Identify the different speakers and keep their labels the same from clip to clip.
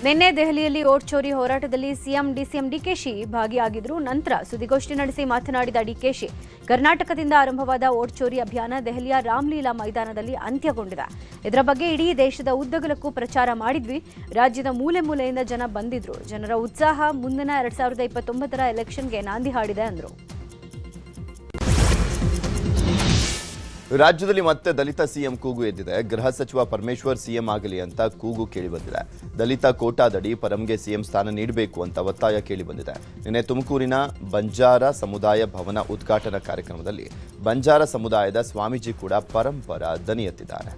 Speaker 1: ನಿನ್ನೆ ದೆಹಲಿಯಲ್ಲಿ ಓಟ್ ಚೋರಿ ಹೋರಾಟದಲ್ಲಿ ಸಿಎಂ ಡಿಸಿಎಂ ಡಿಕೆಶಿ ಭಾಗಿಯಾಗಿದ್ರು. ನಂತರ ಸುದ್ದಿಗೋಷ್ಠಿ ನಡೆಸಿ ಮಾತನಾಡಿದ ಡಿಕೆಶಿ, ಕರ್ನಾಟಕದಿಂದ ಆರಂಭವಾದ ಓಟ್ ಚೋರಿ ಅಭಿಯಾನ ದೆಹಲಿಯ ರಾಮ್ಲೀಲಾ ಮೈದಾನದಲ್ಲಿ ಅಂತ್ಯಗೊಂಡಿದೆ. ಇದರ ಬಗ್ಗೆ ಇಡೀ ದೇಶದ ಉದ್ದಗಲಕ್ಕೂ ಪ್ರಚಾರ ಮಾಡಿದ್ವಿ. ರಾಜ್ಯದ ಮೂಲೆ ಮೂಲೆಯಿಂದ ಜನ ಬಂದಿದ್ರು. ಜನರ ಉತ್ಸಾಹ ಮುಂದಿನ 2029ರ ಎಲೆಕ್ಷನ್ಗೆ ನಾಂದಿ ಹಾಡಿದೆ ಅಂದರು.
Speaker 2: ರಾಜ್ಯದಲ್ಲಿ ಮತ್ತೆ ದಲಿತ ಸಿಎಂ ಕೂಗು ಎದ್ದಿದೆ. ಗೃಹ ಸಚಿವ ಪರಮೇಶ್ವರ್ ಸಿಎಂ ಆಗಲಿ ಅಂತ ಕೂಗು ಕೇಳಿಬಂದಿದೆ. ದಲಿತ ಕೋಟಾದಡಿ ಪರಂಗೆ ಸಿಎಂ ಸ್ಥಾನ ನೀಡಬೇಕು ಅಂತ ಒತ್ತಾಯ ಕೇಳಿಬಂದಿದೆ. ನಿನ್ನೆ ತುಮಕೂರಿನ ಬಂಜಾರ ಸಮುದಾಯ ಭವನ ಉದ್ಘಾಟನಾ ಕಾರ್ಯಕ್ರಮದಲ್ಲಿ ಬಂಜಾರ ಸಮುದಾಯದ ಸ್ವಾಮೀಜಿ ಕೂಡ ಪರಂಪರ ದನಿ ಎತ್ತಿದ್ದಾರೆ.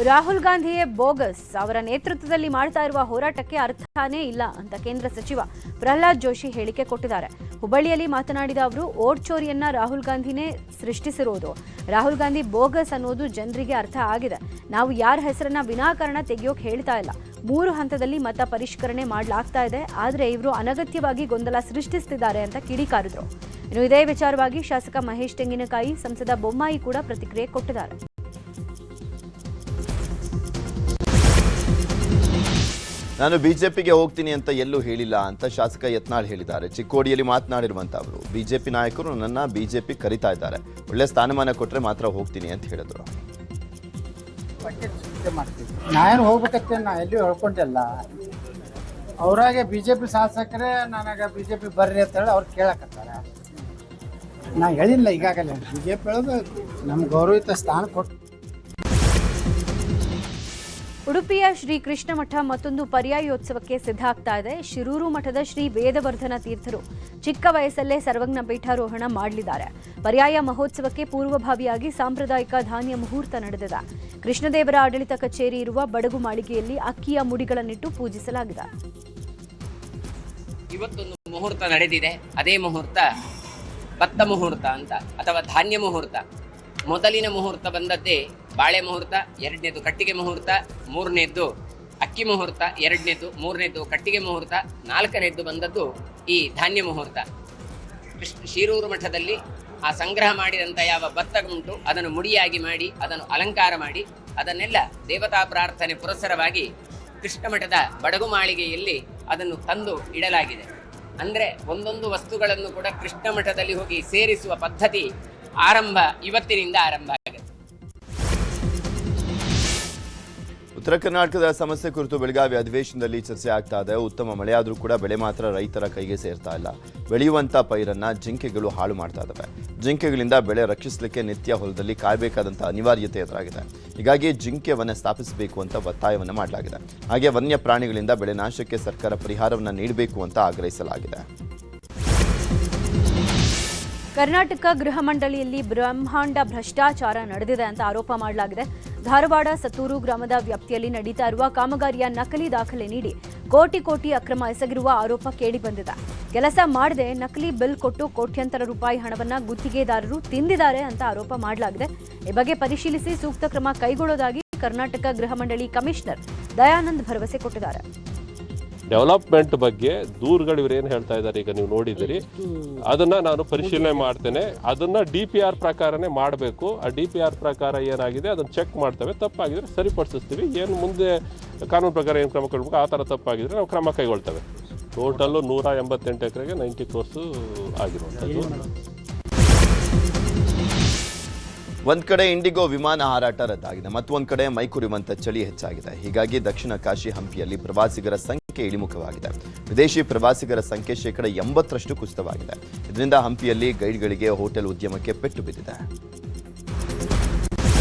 Speaker 1: ರಾಹುಲ್ ಗಾಂಧಿಯೇ ಬೋಗಸ್, ಅವರ ನೇತೃತ್ವದಲ್ಲಿ ಮಾಡ್ತಾ ಇರುವ ಹೋರಾಟಕ್ಕೆ ಅರ್ಥನೇ ಇಲ್ಲ ಅಂತ ಕೇಂದ್ರ ಸಚಿವ ಪ್ರಹ್ಲಾದ್ ಜೋಶಿ ಹೇಳಿಕೆ ಕೊಟ್ಟಿದ್ದಾರೆ. ಹುಬ್ಬಳ್ಳಿಯಲ್ಲಿ ಮಾತನಾಡಿದ ಅವರು, ಓಟ್ ಚೋರಿಯನ್ನ ರಾಹುಲ್ ಗಾಂಧಿನೇ ಸೃಷ್ಟಿಸಿರೋದು. ರಾಹುಲ್ ಗಾಂಧಿ ಬೋಗಸ್ ಅನ್ನೋದು ಜನರಿಗೆ ಅರ್ಥ ಆಗಿದೆ. ನಾವು ಯಾರ ಹೆಸರನ್ನ ವಿನಾಕಾರಣ ತೆಗೆಯೋಕೆ ಹೇಳ್ತಾ ಇಲ್ಲ. 3 ಹಂತದಲ್ಲಿ ಮತ ಪರಿಷ್ಕರಣೆ ಮಾಡಲಾಗ್ತಾ ಇದೆ. ಆದರೆ ಇವರು ಅನಗತ್ಯವಾಗಿ ಗೊಂದಲ ಸೃಷ್ಟಿಸುತ್ತಿದ್ದಾರೆ ಅಂತ ಕಿಡಿಕಾರಿದ್ರು. ಇನ್ನು ಇದೇ ವಿಚಾರವಾಗಿ ಶಾಸಕ ಮಹೇಶ್ ತೆಂಗಿನಕಾಯಿ, ಸಂಸದ ಬೊಮ್ಮಾಯಿ ಕೂಡ ಪ್ರತಿಕ್ರಿಯೆ ಕೊಟ್ಟಿದ್ದಾರೆ.
Speaker 2: ನಾನು ಬಿಜೆಪಿಗೆ ಹೋಗ್ತೀನಿ ಅಂತ ಎಲ್ಲೂ ಹೇಳಿಲ್ಲ ಅಂತ ಶಾಸಕ ಯತ್ನಾಳ್ ಹೇಳಿದ್ದಾರೆ. ಚಿಕ್ಕೋಡಿಯಲ್ಲಿ ಮಾತನಾಡಿರುವಂತ ಅವರು, ಬಿಜೆಪಿ ನಾಯಕರು ನನ್ನ ಬಿಜೆಪಿ ಕರೀತಾ ಇದ್ದಾರೆ, ಒಳ್ಳೆ ಸ್ಥಾನಮಾನ ಕೊಟ್ಟರೆ ಮಾತ್ರ ಹೋಗ್ತೀನಿ ಅಂತ ಹೇಳಿದ್ರು.
Speaker 3: ನಾನು ಹೋಗ್ಬೇಕಂತ ನಾ ಎಲ್ಲೂ ಹೇಳ್ಕೊಂಡಿಲ್ಲ. ಅವರಾಗೆ ಬಿಜೆಪಿ ಶಾಸಕರೇ ನನಗೆ ಬಿಜೆಪಿ ಬರ್ರಿ ಅಂತ ಹೇಳಿ ಅವ್ರು ಕೇಳಕತ್ತಾರೆ. ನಾ ಹೇಳಿಲ್ಲ ಈಗಾಗಲೇ ಬಿಜೆಪಿ ಹೇಳೋದು ನಮ್ಗೆ ಗೌರವಿತ ಸ್ಥಾನ ಕೊಟ್ಟು.
Speaker 1: ಉಡುಪಿಯ ಶ್ರೀ ಕೃಷ್ಣ ಮಠ ಮತ್ತೊಂದು ಪರ್ಯಾಯೋತ್ಸವಕ್ಕೆ ಸಿದ್ಧ ಆಗ್ತಾ ಇದೆ. ಶಿರೂರು ಮಠದ ಶ್ರೀ ವೇದವರ್ಧನ ತೀರ್ಥರು ಚಿಕ್ಕ ವಯಸ್ಸಲ್ಲೇ ಸರ್ವಜ್ಞ ಪೀಠಾರೋಹಣ ಮಾಡಲಿದ್ದಾರೆ. ಪರ್ಯಾಯ ಮಹೋತ್ಸವಕ್ಕೆ ಪೂರ್ವಭಾವಿಯಾಗಿ ಸಾಂಪ್ರದಾಯಿಕ ಧಾನ್ಯ ಮುಹೂರ್ತ ನಡೆದಿದೆ. ಕೃಷ್ಣದೇವರ ಆಡಳಿತ ಕಚೇರಿ ಇರುವ ಬಡಗು ಮಾಳಿಗೆಯಲ್ಲಿ ಅಕ್ಕಿಯ ಮುಡಿಗಳನ್ನಿಟ್ಟು ಪೂಜಿಸಲಾಗಿದೆ.
Speaker 4: ಇವತ್ತೊಂದು ಮುಹೂರ್ತ ನಡೆದಿದೆ. ಅದೇ ಮುಹೂರ್ತ ಭತ್ತ ಮುಹೂರ್ತ ಅಂತ ಅಥವಾ ಧಾನ್ಯ ಮುಹೂರ್ತ. ಮೊದಲಿನ ಮುಹೂರ್ತ ಬಂದದ್ದೇ ಬಾಳೆ ಮುಹೂರ್ತ, 2ನೇದು ಕಟ್ಟಿಗೆ ಮುಹೂರ್ತ, 3ನೇದು ಅಕ್ಕಿ ಮುಹೂರ್ತ, 2ನೇದು 3ನೇದು ಕಟ್ಟಿಗೆ ಮುಹೂರ್ತ, 4ನೇದು ಬಂದದ್ದು ಈ ಧಾನ್ಯ ಮುಹೂರ್ತ. ಶಿರೂರು ಮಠದಲ್ಲಿ ಆ ಸಂಗ್ರಹ ಮಾಡಿದಂಥ ಯಾವ ಭತ್ತ ಉಂಟು ಅದನ್ನು ಮುಡಿಯಾಗಿ ಮಾಡಿ, ಅದನ್ನು ಅಲಂಕಾರ ಮಾಡಿ, ಅದನ್ನೆಲ್ಲ ದೇವತಾ ಪ್ರಾರ್ಥನೆ ಪುರಸ್ಸರವಾಗಿ ಕೃಷ್ಣ ಮಠದ ಬಡಗು ಮಾಳಿಗೆಯಲ್ಲಿ ಅದನ್ನು ತಂದು ಇಡಲಾಗಿದೆ. ಅಂದರೆ ಒಂದೊಂದು ವಸ್ತುಗಳನ್ನು ಕೂಡ ಕೃಷ್ಣ ಮಠದಲ್ಲಿ ಹೋಗಿ ಸೇರಿಸುವ ಪದ್ಧತಿ ಇವತ್ತಿನಿಂದ ಆರಂಭ ಆಗಿದೆ.
Speaker 2: ಉತ್ತರ ಕರ್ನಾಟಕದ ಸಮಸ್ಯೆ ಕುರಿತು ಬೆಳಗಾವಿ ಅಧಿವೇಶನದಲ್ಲಿ ಚರ್ಚೆ ಆಗ್ತಾ ಇದೆ. ಉತ್ತಮ ಮಳೆಯಾದರೂ ಕೂಡ ಬೆಳೆ ಮಾತ್ರ ರೈತರ ಕೈಗೆ ಸೇರ್ತಾ ಇಲ್ಲ. ಬೆಳೆಯುವಂತ ಪೈರನ್ನ ಜಿಂಕೆಗಳು ಹಾಳು ಮಾಡ್ತಾ ಇದ್ದಾವೆ. ಜಿಂಕೆಗಳಿಂದ ಬೆಳೆ ರಕ್ಷಿಸಲಿಕ್ಕೆ ನಿತ್ಯ ಹೊಲದಲ್ಲಿ ಕಾಯಬೇಕಾದಂಥ ಅನಿವಾರ್ಯತೆ ಎದುರಾಗಿದೆ. ಹೀಗಾಗಿ ಜಿಂಕೆ ವನ ಸ್ಥಾಪಿಸಬೇಕು ಅಂತ ಒತ್ತಾಯವನ್ನು ಮಾಡಲಾಗಿದೆ. ಹಾಗೆ ವನ್ಯ ಪ್ರಾಣಿಗಳಿಂದ ಬೆಳೆ ನಾಶಕ್ಕೆ ಸರ್ಕಾರ ಪರಿಹಾರವನ್ನು ನೀಡಬೇಕು ಅಂತ ಆಗ್ರಹಿಸಲಾಗಿದೆ.
Speaker 1: ಕರ್ನಾಟಕ ಗೃಹ ಮಂಡಳಿಯಲ್ಲಿ ಬ್ರಹ್ಮಾಂಡ ಭ್ರಷ್ಟಾಚಾರ ನಡೆದಿದೆ ಅಂತ ಆರೋಪ ಮಾಡಲಾಗಿದೆ. ಧಾರವಾಡ ಸತ್ತೂರು ಗ್ರಾಮದ ವ್ಯಾಪ್ತಿಯಲ್ಲಿ ನಡೀತಾ ಇರುವ ಕಾಮಗಾರಿಯ ನಕಲಿ ದಾಖಲೆ ನೀಡಿ ಕೋಟಿ ಅಕ್ರಮ ಎಸಗಿರುವ ಆರೋಪ ಕೇಳಿಬಂದಿದೆ. ಕೆಲಸ ಮಾಡದೆ ನಕಲಿ ಬಿಲ್ ಕೊಟ್ಟು ಕೋಟ್ಯಂತರ ರೂಪಾಯಿ ಹಣವನ್ನ ಗುತ್ತಿಗೆದಾರರು ತಿಂದಿದ್ದಾರೆ ಅಂತ ಆರೋಪ ಮಾಡಲಾಗಿದೆ. ಈ ಬಗ್ಗೆ ಪರಿಶೀಲಿಸಿ ಸೂಕ್ತ ಕ್ರಮ ಕೈಗೊಳ್ಳೋದಾಗಿ ಕರ್ನಾಟಕ ಗೃಹ ಮಂಡಳಿ ಕಮಿಷನರ್ ದಯಾನಂದ್ ಭರವಸೆ ಕೊಟ್ಟಿದ್ದಾರೆ.
Speaker 5: ಡೆವಲಪ್ಮೆಂಟ್ ಬಗ್ಗೆ ದೂರುಗಳು ಇವ್ರೇನು ಹೇಳ್ತಾ ಇದ್ದಾರೆ ಈಗ ನೀವು ನೋಡಿದಿರಿ, ಅದನ್ನ ನಾನು ಪರಿಶೀಲನೆ ಮಾಡ್ತೇನೆ. ಅದನ್ನ DPR ಪ್ರಕಾರನೇ ಮಾಡಬೇಕು. ಆ DPR ಪ್ರಕಾರ ಏನಾಗಿದೆ ಅದನ್ನ ಚೆಕ್ ಮಾಡ್ತೇವೆ. ತಪ್ಪಾಗಿದ್ರೆ ಸರಿಪಡಿಸ್ತೀವಿ. ಏನು ಮುಂದೆ ಕಾನೂನು ಪ್ರಕಾರ ಏನು ಕ್ರಮ ಕೊಡಬೇಕು ಆ ಥರ ತಪ್ಪಾಗಿದ್ರೆ ನಾವು ಕ್ರಮ ಕೈಗೊಳ್ತೇವೆ. ಟೋಟಲ್ಲು 188 ಎಕರೆಗೆ 90 ಕ್ರೋರ್ಸ್ ಆಗಿರುವಂಥದ್ದು.
Speaker 2: ಒಂದ್ ಕಡೆ ಇಂಡಿಗೋ ವಿಮಾನ ಹಾರಾಟ ರದ್ದಾಗಿದೆ, ಮತ್ತೊಂದು ಕಡೆ ಮೈಕುರಿಯುವಂತ ಚಳಿ ಹೆಚ್ಚಾಗಿದೆ. ಹೀಗಾಗಿ ದಕ್ಷಿಣ ಕಾಶಿ ಹಂಪಿಯಲ್ಲಿ ಪ್ರವಾಸಿಗರ ಸಂಖ್ಯೆ ಇಳಿಮುಖವಾಗಿದೆ. ವಿದೇಶಿ ಪ್ರವಾಸಿಗರ ಸಂಖ್ಯೆ 80% ಕುಸಿತವಾಗಿದೆ. ಇದರಿಂದ ಹಂಪಿಯಲ್ಲಿ ಗೈಡ್ಗಳಿಗೆ, ಹೋಟೆಲ್ ಉದ್ಯಮಕ್ಕೆ ಪೆಟ್ಟು ಬಿದ್ದಿದೆ.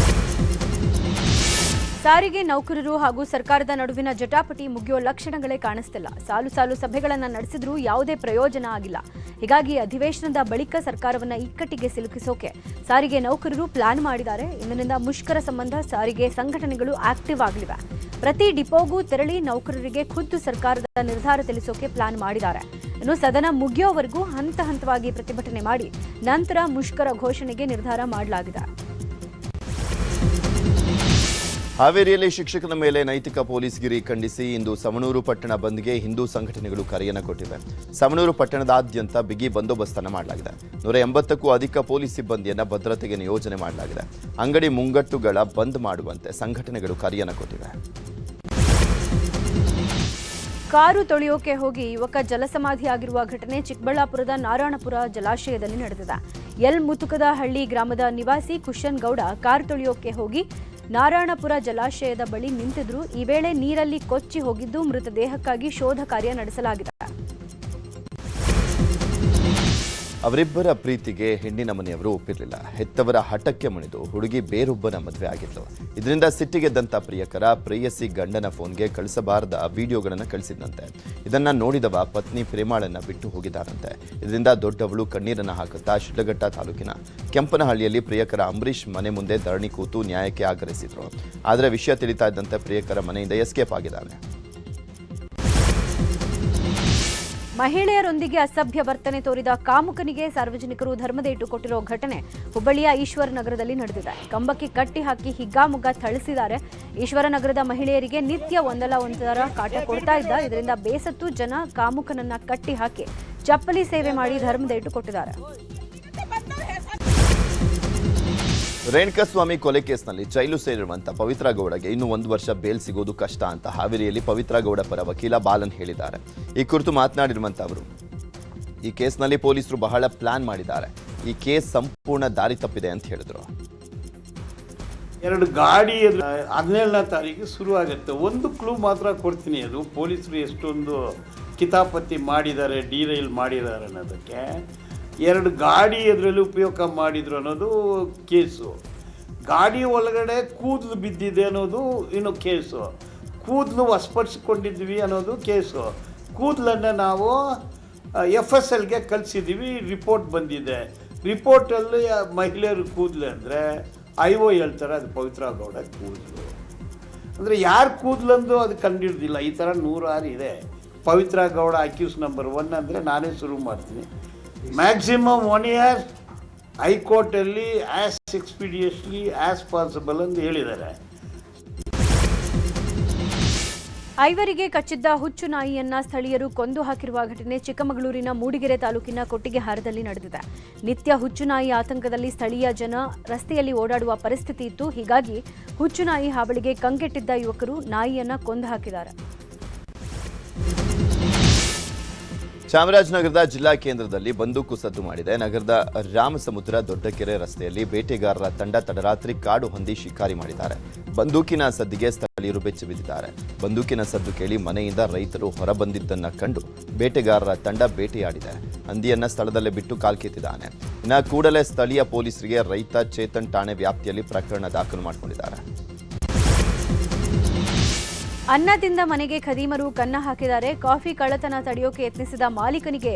Speaker 1: ಸಾರಿಗೆ ನೌಕರರು ಹಾಗೂ ಸರ್ಕಾರದ ನಡುವಿನ ಜಟಾಪಟಿ ಮುಗಿಯೋ ಲಕ್ಷಣಗಳೇ ಕಾಣಿಸ್ತಿಲ್ಲ. ಸಾಲು ಸಭೆಗಳನ್ನು ನಡೆಸಿದ್ರೂ ಯಾವುದೇ ಪ್ರಯೋಜನ ಆಗಿಲ್ಲ. ಹೀಗಾಗಿ ಅಧಿವೇಶನದ ಬಳಿಕ ಸರ್ಕಾರವನ್ನ ಇಕ್ಕಟ್ಟಿಗೆ ಸಿಲುಕಿಸೋಕೆ ಸಾರಿಗೆ ನೌಕರರು ಪ್ಲಾನ್ ಮಾಡಿದ್ದಾರೆ. ಇಂದಿನಿಂದ ಮುಷ್ಕರ ಸಂಬಂಧ ಸಾರಿಗೆ ಸಂಘಟನೆಗಳು ಆಕ್ಟಿವ್ ಆಗಲಿವೆ. ಪ್ರತಿ ಡಿಪೋಗೂ ತೆರಳಿ ನೌಕರರಿಗೆ ಖುದ್ದು ಸರ್ಕಾರದ ನಿರ್ಧಾರ ತಿಳಿಸೋಕೆ ಪ್ಲಾನ್ ಮಾಡಿದ್ದಾರೆ. ಇನ್ನು ಸದನ ಮುಗಿಯೋವರೆಗೂ ಹಂತವಾಗಿ ಪ್ರತಿಭಟನೆ ಮಾಡಿ ನಂತರ ಮುಷ್ಕರ ಘೋಷಣೆಗೆ ನಿರ್ಧಾರ ಮಾಡಲಾಗಿದೆ.
Speaker 2: ಹಾವೇರಿಯಲ್ಲಿ ಶಿಕ್ಷಕನ ಮೇಲೆ ನೈತಿಕ ಪೊಲೀಸ್ಗಿರಿ ಖಂಡಿಸಿ ಇಂದು ಸಮಣೂರು ಪಟ್ಟಣ ಬಂದ್ಗೆ ಹಿಂದೂ ಸಂಘಟನೆಗಳು ಕರೆಯನ್ನು ಕೊಟ್ಟಿವೆ. ಸಮಣೂರು ಪಟ್ಟಣದಾದ್ಯಂತ ಬಿಗಿ ಬಂದೋಬಸ್ತನ್ನು ಮಾಡಲಾಗಿದೆ. 180ಕ್ಕೂ ಅಧಿಕ ಪೊಲೀಸ್ ಸಿಬ್ಬಂದಿಯನ್ನು ಭದ್ರತೆಗೆ ನಿಯೋಜನೆ ಮಾಡಲಾಗಿದೆ. ಅಂಗಡಿ ಮುಂಗಟ್ಟುಗಳ ಬಂದ್ ಮಾಡುವಂತೆ ಸಂಘಟನೆಗಳು ಕರೆಯನ್ನು ಕೊಟ್ಟಿವೆ.
Speaker 1: ಕಾರು ತೊಳೆಯೋಕೆ ಹೋಗಿ ಯುವಕ ಜಲಸಮಾಧಿಯಾಗಿರುವ ಘಟನೆ ಚಿಕ್ಕಬಳ್ಳಾಪುರದ ನಾರಾಯಣಪುರ ಜಲಾಶಯದಲ್ಲಿ ನಡೆದಿದೆ. ಮುತುಕದಹಳ್ಳಿ ಗ್ರಾಮದ ನಿವಾಸಿ ಕುಶನ್ ಗೌಡ ಕಾರು ತೊಳೆಯೋಕೆ ಹೋಗಿ ನಾರಾಯಣಪುರ ಜಲಾಶಯದ ಬಳಿ ನಿಂತಿದ್ರು. ಈ ವೇಳೆ ನೀರಲ್ಲಿ ಕೊಚ್ಚಿ ಹೋಗಿದ್ದು ಮೃತದೇಹಕ್ಕಾಗಿ ಶೋಧ ಕಾರ್ಯ ನಡೆಸಲಾಗಿದೆ.
Speaker 2: ಅವರಿಬ್ಬರ ಪ್ರೀತಿಗೆ ಹೆಣ್ಣಿನ ಮನೆಯವರು ಒಪ್ಪಿರಲಿಲ್ಲ. ಹೆತ್ತವರ ಹಠಕ್ಕೆ ಮಣಿದು ಹುಡುಗಿ ಬೇರೊಬ್ಬನ ಮದುವೆ ಆಗಿದ್ಲು. ಇದರಿಂದ ಸಿಟ್ಟಿಗೆದ್ದಂತ ಪ್ರಿಯಕರ ಪ್ರೇಯಸಿ ಗಂಡನ ಫೋನ್ಗೆ ಕಳಿಸಬಾರದ ವಿಡಿಯೋಗಳನ್ನು ಕಳಿಸಿದಂತೆ. ಇದನ್ನ ನೋಡಿದವ ಪತ್ನಿ ಪ್ರೇಮಾಳನ್ನ ಬಿಟ್ಟು ಹೋಗಿದ್ದಾರಂತೆ. ಇದರಿಂದ ದೊಡ್ಡವಳು ಕಣ್ಣೀರನ್ನ ಹಾಕುತ್ತಾ ಶಿಡ್ಲಘಟ್ಟ ತಾಲೂಕಿನ ಕೆಂಪನಹಳ್ಳಿಯಲ್ಲಿ ಪ್ರಿಯಕರ ಅಂಬರೀಶ್ ಮನೆ ಮುಂದೆ ಧರಣಿ ಕೂತು ನ್ಯಾಯಕ್ಕೆ ಆಗ್ರಹಿಸಿದ್ರು. ಆದರೆ ವಿಷಯ ತಿಳಿತಾ ಇದ್ದಂತೆ ಪ್ರಿಯಕರ ಮನೆಯಿಂದ ಎಸ್ಕೇಪ್ ಆಗಿದ್ದಾನೆ.
Speaker 1: ಮಹಿಳೆಯರೊಂದಿಗೆ ಅಸಭ್ಯ ವರ್ತನೆ ತೋರಿದ ಕಾಮುಕನಿಗೆ ಸಾರ್ವಜನಿಕರು ಧರ್ಮದೇಟು ಕೊಟ್ಟಿರೋ ಘಟನೆ ಹುಬ್ಬಳ್ಳಿಯ ಈಶ್ವರನಗರದಲ್ಲಿ ನಡೆದಿದೆ. ಕಂಬಕ್ಕೆ ಕಟ್ಟಿ ಹಾಕಿ ಹಿಗ್ಗಾಮುಗ್ಗಾ ಥಳಿಸಿದ್ದಾರೆ. ಈಶ್ವರನಗರದ ಮಹಿಳೆಯರಿಗೆ ನಿತ್ಯ ಒಂದಲ್ಲ ಒಂದರ ಕಾಟ ಕೊಡ್ತಾ ಇದ್ದ. ಇದರಿಂದ ಬೇಸತ್ತು ಜನ ಕಾಮುಕನನ್ನ ಕಟ್ಟಿ ಹಾಕಿ ಚಪ್ಪಲಿ ಸೇವೆ ಮಾಡಿ ಧರ್ಮದೇಟು ಕೊಟ್ಟಿದ್ದಾರೆ.
Speaker 2: ರೇಣುಕಾಸ್ವಾಮಿ ಕೊಲೆ ಕೇಸ್ನಲ್ಲಿ ಜೈಲು ಸೇರಿರುವಂತ ಪವಿತ್ರ ಗೌಡಗೆ ಇನ್ನೂ 1 ವರ್ಷ ಬೇಲ್ ಸಿಗೋದು ಕಷ್ಟ ಅಂತ ಹಾವೇರಿಯಲ್ಲಿ ಪವಿತ್ರ ಗೌಡ ಪರ ವಕೀಲ ಬಾಲನ್ ಹೇಳಿದ್ದಾರೆ. ಈ ಕುರಿತು ಮಾತನಾಡಿರುವಂತ ಅವರು, ಈ ಕೇಸ್ನಲ್ಲಿ ಪೊಲೀಸರು ಬಹಳ ಪ್ಲಾನ್ ಮಾಡಿದ್ದಾರೆ. ಈ ಕೇಸ್ ಸಂಪೂರ್ಣ ದಾರಿ ತಪ್ಪಿದೆ ಅಂತ ಹೇಳಿದ್ರು.
Speaker 6: 2 ಗಾಡಿ 17ನೇ ತಾರೀಕು ಶುರುವಾಗುತ್ತೆ. ಒಂದು ಕ್ಲೂ ಮಾತ್ರ ಕೊಡ್ತೀನಿ, ಅದು ಪೊಲೀಸರು ಎಷ್ಟೊಂದು ಕಿತಾಪತಿ ಮಾಡಿದ್ದಾರೆ, ಡಿರೈಲ್ ಮಾಡಿದ್ದಾರೆ ಅನ್ನೋದಕ್ಕೆ. 2 ಗಾಡಿ ಅದರಲ್ಲಿ ಉಪಯೋಗ ಮಾಡಿದ್ರು ಅನ್ನೋದು ಕೇಸು. ಗಾಡಿ ಒಳಗಡೆ ಕೂದಲು ಬಿದ್ದಿದೆ ಅನ್ನೋದು ಇನ್ನು ಕೇಸು. ಕೂದಲು ವಶಪಡಿಸಿಕೊಂಡಿದ್ವಿ ಅನ್ನೋದು ಕೇಸು. ಕೂದಲನ್ನು ನಾವು FSLಗೆ ಕಳಿಸಿದ್ದೀವಿ, ರಿಪೋರ್ಟ್ ಬಂದಿದೆ. ರಿಪೋರ್ಟಲ್ಲಿ ಮಹಿಳೆಯರು ಕೂದಲು ಅಂದರೆ IO ಹೇಳ್ತಾರೆ ಅದು ಪವಿತ್ರ ಗೌಡ ಕೂದಲು. ಅಂದರೆ ಯಾರು ಕೂದಲಂದು ಅದು ಕಂಡಿಡ್ದಿಲ್ಲ. ಈ ಥರ 106 ಇದೆ. ಪವಿತ್ರ ಗೌಡ ಅಕ್ಯೂಸ್ ನಂಬರ್ 1 ಅಂದರೆ ನಾನೇ ಶುರು ಮಾಡ್ತೀನಿ. ಮ್ಯಾಕ್ಸಿಮಮ್ 1 year ಹೈಕೋರ್ಟಲ್ಲಿ ಆ್ಯಸ್ ಎಕ್ಸ್ಪೀಡಿಯಸ್ಲಿ ಆ್ಯಸ್ ಪಾಸಿಬಲ್ ಅಂತ ಹೇಳಿದ್ದಾರೆ.
Speaker 1: ಐವರಿಗೆ ಕಚ್ಚಿದ್ದ ಹುಚ್ಚು ನಾಯಿಯನ್ನ ಸ್ಥಳೀಯರು ಕೊಂದು ಹಾಕಿರುವ ಘಟನೆ ಚಿಕ್ಕಮಗಳೂರಿನ ಮೂಡಿಗೆರೆ ತಾಲೂಕಿನ ಕೊಟ್ಟಿಗೆಹಾರದಲ್ಲಿ ನಡೆದಿದೆ. ನಿತ್ಯ ಹುಚ್ಚು ನಾಯಿ ಆತಂಕದಲ್ಲಿ ಸ್ಥಳೀಯ ಜನ ರಸ್ತೆಯಲ್ಲಿ ಓಡಾಡುವ ಪರಿಸ್ಥಿತಿ ಇತ್ತು. ಹೀಗಾಗಿ ಹುಚ್ಚು ನಾಯಿ ಹಾವಳಿಗೆ ಕಂಗೆಟ್ಟಿದ್ದ ಯುವಕರು ನಾಯಿಯನ್ನ ಕೊಂದು ಹಾಕಿದ್ದಾರೆ.
Speaker 2: ಚಾಮರಾಜನಗರದ ಜಿಲ್ಲಾ ಕೇಂದ್ರದಲ್ಲಿ ಬಂದೂಕು ಸದ್ದು ಮಾಡಿದೆ. ನಗರದ ರಾಮಸಮುದ್ರ ದೊಡ್ಡಕೆರೆ ರಸ್ತೆಯಲ್ಲಿ ಬೇಟೆಗಾರರ ತಂಡ ತಡರಾತ್ರಿ ಕಾಡು ಹಂದಿ ಶಿಕಾರಿ ಮಾಡಿದ್ದಾರೆ. ಬಂದೂಕಿನ ಸದ್ದಿಗೆ ಸ್ಥಳೀಯರು ಬೆಚ್ಚಿ ಬಿದ್ದಿದ್ದಾರೆ. ಬಂದೂಕಿನ ಸದ್ದು ಕೇಳಿ ಮನೆಯಿಂದ ರೈತರು ಹೊರಬಂದಿದ್ದನ್ನ ಕಂಡು ಬೇಟೆಗಾರರ ತಂಡ ಬೇಟೆಯಾಡಿದೆ. ಹಂದಿಯನ್ನ ಸ್ಥಳದಲ್ಲೇ ಬಿಟ್ಟು ಕಾಲ್ಕಿತ್ತಿದ್ದಾನೆ. ಇನ್ನು ಕೂಡಲೇ ಸ್ಥಳೀಯ ಪೊಲೀಸರಿಗೆ ರೈತ ಚೇತನ್ ಠಾಣೆ ವ್ಯಾಪ್ತಿಯಲ್ಲಿ ಪ್ರಕರಣ ದಾಖಲು ಮಾಡಿಕೊಂಡಿದ್ದಾರೆ.
Speaker 1: ಅನ್ನದಿಂದ ಮನೆಗೆ ಖದೀಮರು ಕನ್ನ ಹಾಕಿದ್ದಾರೆ. ಕಾಫಿ ಕಳ್ಳತನ ತಡೆಯೋಕೆ ಯತ್ನಿಸಿದ ಮಾಲೀಕನಿಗೆ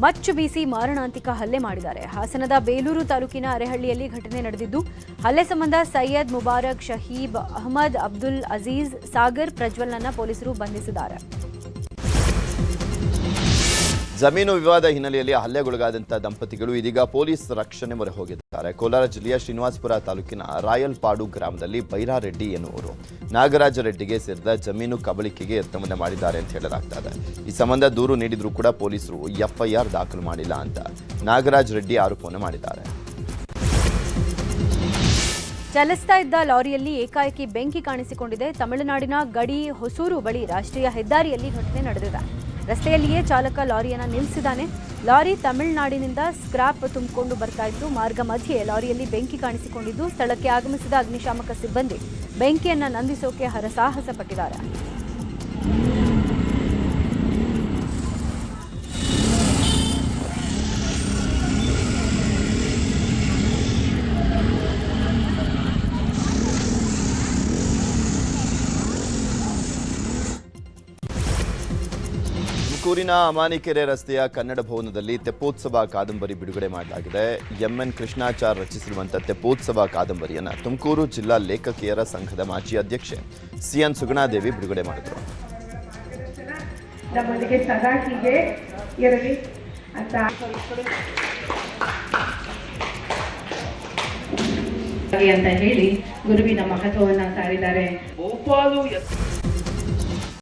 Speaker 1: ಮಚ್ಚು ಬೀಸಿ ಮಾರಣಾಂತಿಕ ಹಲ್ಲೆ ಮಾಡಿದ್ದಾರೆ. ಹಾಸನದ ಬೇಲೂರು ತಾಲೂಕಿನ ಅರೆಹಳ್ಳಿಯಲ್ಲಿ ಘಟನೆ ನಡೆದಿದ್ದು, ಹಲ್ಲೆ ಸಂಬಂಧ ಸೈಯದ್ ಮುಬಾರಕ್, ಶಹೀಬ್ ಅಹಮದ್, ಅಬ್ದುಲ್ ಅಜೀಜ್, ಸಾಗರ್, ಪ್ರಜ್ವಲ್ನನ್ನ ಪೊಲೀಸರು ಬಂಧಿಸಿದ್ದಾರೆ.
Speaker 2: ಜಮೀನು ವಿವಾದ ಹಿನ್ನೆಲೆಯಲ್ಲಿ ಹಲ್ಲೆಗೊಳಗಾದಂತಹ ದಂಪತಿಗಳು ಇದೀಗ ಪೊಲೀಸ್ ರಕ್ಷಣೆ ಮೊರೆ ಹೋಗಿದ್ದಾರೆ. ಕೋಲಾರ ಜಿಲ್ಲೆಯ ಶ್ರೀನಿವಾಸಪುರ ತಾಲೂಕಿನ ರಾಯಲ್ಪಾಡು ಗ್ರಾಮದಲ್ಲಿ ಬೈರಾರೆಡ್ಡಿ ಎನ್ನುವರು ನಾಗರಾಜ ರೆಡ್ಡಿಗೆ ಸೇರಿದ ಜಮೀನು ಕಬಳಿಕೆಗೆ ಯತ್ನವನ್ನ ಮಾಡಿದ್ದಾರೆ ಅಂತ ಹೇಳಲಾಗ್ತಾ ಇದೆ. ಈ ಸಂಬಂಧ ದೂರು ನೀಡಿದ್ರೂ ಕೂಡ ಪೊಲೀಸರು FIR ದಾಖಲು ಮಾಡಿಲ್ಲ ಅಂತ ನಾಗರಾಜ್ ರೆಡ್ಡಿ ಆರೋಪವನ್ನು ಮಾಡಿದ್ದಾರೆ.
Speaker 1: ಚಲಿಸ್ತಾ ಇದ್ದ ಲಾರಿಯಲ್ಲಿ ಏಕಾಏಕಿ ಬೆಂಕಿ ಕಾಣಿಸಿಕೊಂಡಿದೆ. ತಮಿಳುನಾಡಿನ ಗಡಿ ಹೊಸೂರು ಬಳಿ ರಾಷ್ಟ್ರೀಯ ಹೆದ್ದಾರಿಯಲ್ಲಿ ಘಟನೆ ನಡೆದಿದೆ. ರಸ್ತೆಯಲ್ಲಿಯೇ ಚಾಲಕ ಲಾರಿಯನ್ನ ನಿಲ್ಲಿಸಿದ್ದಾನೆ. ಲಾರಿ ತಮಿಳುನಾಡಿನಿಂದ ಸ್ಕ್ರಾಪ್ ತುಂಬಿಕೊಂಡು ಬರ್ತಾ ಇತ್ತು. ಮಾರ್ಗ ಮಧ್ಯೆ ಲಾರಿಯಲ್ಲಿ ಬೆಂಕಿ ಕಾಣಿಸಿಕೊಂಡಿದ್ದು, ಸ್ಥಳಕ್ಕೆ ಆಗಮಿಸಿದ ಅಗ್ನಿಶಾಮಕ ಸಿಬ್ಬಂದಿ ಬೆಂಕಿಯನ್ನ ನಂದಿಸೋಕೆ ಹರಸಾಹಸ ಪಟ್ಟಿದ್ದಾರೆ.
Speaker 2: ತುಮಕೂರಿನ ಅಮಾನಿಕೆರೆ ರಸ್ತೆಯ ಕನ್ನಡ ಭವನದಲ್ಲಿ ತೆಪ್ಪೋತ್ಸವ ಕಾದಂಬರಿ ಬಿಡುಗಡೆ ಮಾಡಲಾಗಿದೆ. MN ಕೃಷ್ಣಾಚಾರ್ ರಚಿಸಿರುವಂತಹ ತೆಪ್ಪೋತ್ಸವ ಕಾದಂಬರಿಯನ್ನು ತುಮಕೂರು ಜಿಲ್ಲಾ ಲೇಖಕಿಯರ ಸಂಘದ ಮಾಜಿ ಅಧ್ಯಕ್ಷೆ CN ಸುಗುಣಾದೇವಿ ಬಿಡುಗಡೆ ಮಾಡಿದರು.
Speaker 7: ನಮ್ಮೊಂದಿಗೆ ಸದಾ ಹೀಗೆ ಇರಲಿ ಅಂತ ಅಂತ ಹೇಳಿ ಗುರುವಿನ ಮಹತ್ವವನ್ನ ಸಾರಿದ್ದಾರೆ.
Speaker 8: ಬಹುಪಾಲು